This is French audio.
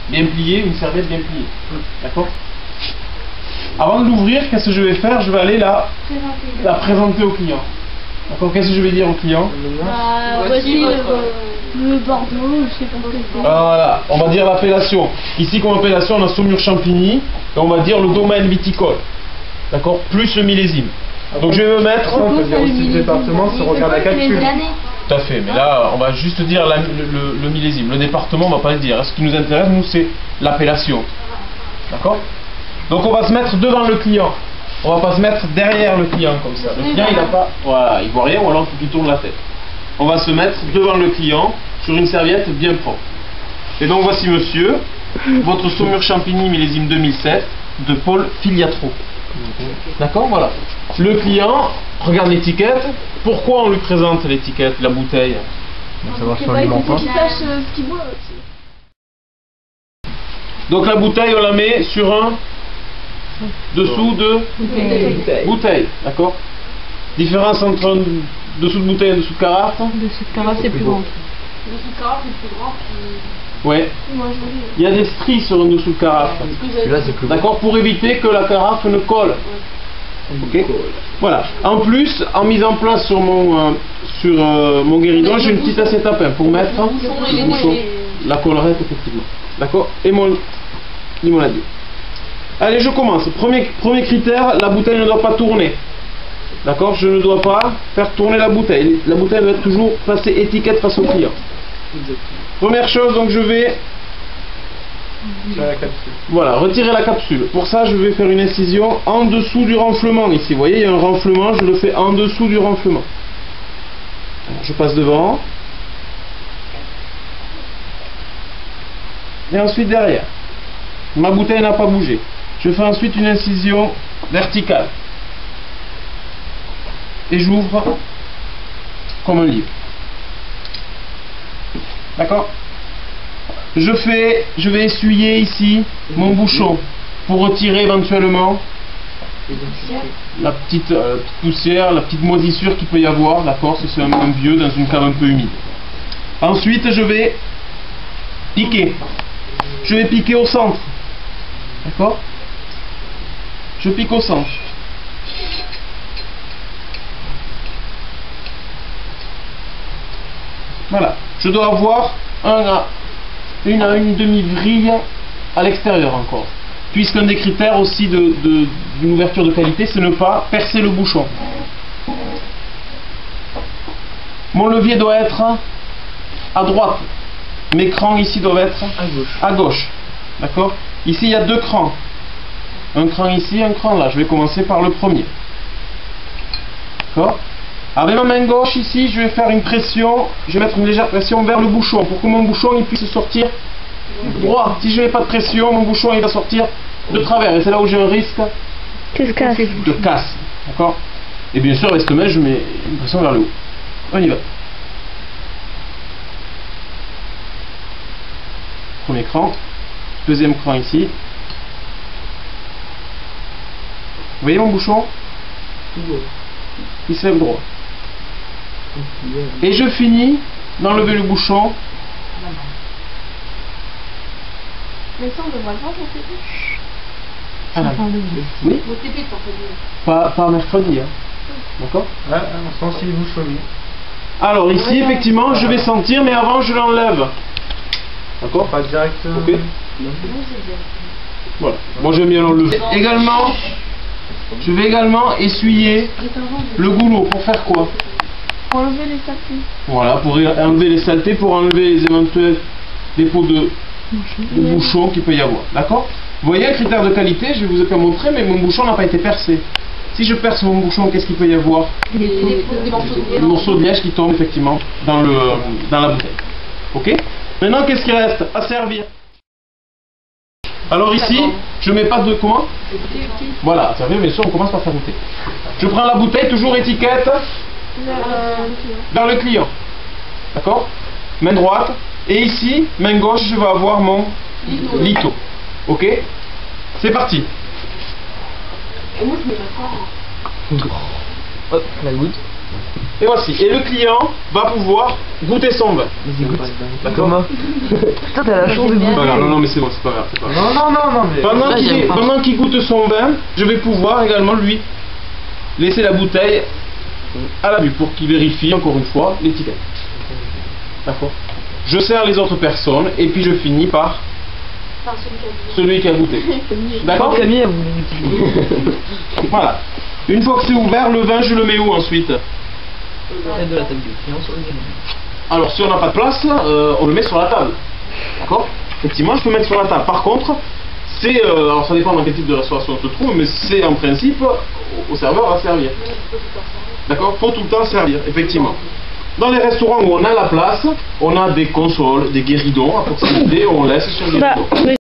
bien plié, une serviette bien pliée. D'accord? Avant de l'ouvrir, qu'est-ce que je vais faire? Je vais aller la présenter au client. D'accord? Qu'est-ce que je vais dire au client? Voici le Bordeaux, je sais pas ce que c'est. Voilà, on va dire l'appellation. Ici, comme appellation, on a Saumur Champigny, et on va dire le domaine viticole. D'accord? Plus le millésime. Donc je vais me mettre. On peut dire aussi le département si on regarde la capsule. Tout à fait, mais là, on va juste dire le millésime. Le département, on va pas le dire. Ce qui nous intéresse, nous, c'est l'appellation. D'accord? Donc on va se mettre devant le client. On va pas se mettre derrière le client comme ça. Le client, il a pas. Voilà, il voit rien ou alors il faut qu'il tourne la tête. On va se mettre devant le client sur une serviette bien propre. Et donc voici monsieur, votre Saumur Champigny millésime 2007 de Paul Filiatro. D'accord, voilà. Le client regarde l'étiquette. Pourquoi on lui présente l'étiquette, la bouteille? Pour savoir si on lui ment pas. Qu'il sache ce qu'il boit aussi. Donc la bouteille, on la met sur un dessous de bouteille. D'accord? Différence entre un dessous de bouteille et un dessous de carafe? Dessous de carafe, c'est plus grand. Dessous de carafe, c'est plus grand. Ouais. Il y a des stries sur un dessous de carafe. Là, c'est plus grand. D'accord? Pour éviter que la carafe ne colle. Ok? Voilà. En plus, en mise en place sur mon guéridon, j'ai une petite assiette à pain pour mettre le bouchon, la collerette effectivement. D'accord? Et mon limonadier. Allez, je commence. Premier critère, la bouteille ne doit pas tourner. D'accord? Je ne dois pas faire tourner la bouteille. La bouteille doit être toujours placée étiquette face au client. Première chose, donc je vais voilà, retirer la capsule. Pour ça, je vais faire une incision en dessous du renflement ici. Vous voyez, il y a un renflement, je le fais en dessous du renflement. Alors, je passe devant. Et ensuite derrière. Ma bouteille n'a pas bougé. Je fais ensuite une incision verticale. Et j'ouvre comme un livre. D'accord? Je vais essuyer ici mon bouchon pour retirer éventuellement la petite poussière, la petite moisissure qu'il peut y avoir, d'accord, si c'est un vieux dans une cave un peu humide. Ensuite, je vais piquer. Je vais piquer au centre. D'accord? Je pique au centre. Voilà. Je dois avoir une à une demi-vrille à l'extérieur encore. Puisqu'un des critères aussi d'une ouverture de qualité, c'est ne pas percer le bouchon. Mon levier doit être à droite. Mes crans ici doivent être à gauche. D'accord? Ici, il y a deux crans. Un cran ici, un cran là. Je vais commencer par le premier. D'accord? Avec ma main gauche ici, je vais faire une pression, je vais mettre une légère pression vers le bouchon pour que mon bouchon il puisse sortir droit. Si je n'ai pas de pression, mon bouchon il va sortir de travers et c'est là où j'ai un risque de casse. D'accord? Et bien sûr, avec cette main, je mets une pression vers le haut. On y va. Premier cran, deuxième cran ici. Vous voyez mon bouchon? Il se lève droit. Et je finis d'enlever le bouchon. Mais ça, on devrait le voir pour Oui. Pas mercredi. Hein. D'accord? Ouais, on sent s'il bouge chaud. Alors ici, effectivement, je vais sentir, mais avant je l'enlève. D'accord? Pas direct. Ok. Voilà. Moi j'aime bien l'enlever. Également, je vais également essuyer le goulot. Pour faire quoi? Pour enlever les saletés. Voilà, pour enlever les saletés, pour enlever les éventuels dépôts de bouchons qu'il peut y avoir. D'accord? Vous voyez un critère de qualité, je vais vous ai montré, mais mon bouchon n'a pas été percé. Si je perce mon bouchon, qu'est-ce qu'il peut y avoir? Des morceaux de liège qui tombent effectivement dans la bouteille. Ok? Maintenant, qu'est-ce qui reste à servir? Alors ici, je mets pas de comment? Voilà, ça veut bien sûr, on commence par faire goûter. Je prends la bouteille, toujours étiquette vers le client. D'accord? Main droite. Et ici, main gauche, je vais avoir mon lito. Ok? C'est parti. Et moi, je mets pas ça. Hop, la goutte. Et voici. Et le client va pouvoir goûter son vin. D'accord. Putain, t'as la chance de goûter. Non, non, mais c'est bon, c'est pas grave. C'est pas grave. Non, mais. Pendant qu'il goûte son vin, je vais pouvoir également lui laisser la bouteille à la vue pour qu'il vérifie encore une fois l'étiquette. D'accord. Je sers les autres personnes et puis je finis par celui qui a goûté. D'accord. Voilà. Une fois que c'est ouvert, le vin, je le mets où ensuite? De la table du client sur le menu. Alors, si on n'a pas de place, on le met sur la table. D'accord. Effectivement, je peux mettre sur la table. Par contre, c'est. Alors, ça dépend dans quel type de restauration on se trouve, mais c'est en principe au serveur à servir. D'accord. Faut tout le temps servir, effectivement. Dans les restaurants où on a la place, on a des consoles, des guéridons à proximité, où on laisse sur les Bah, rideaux. mais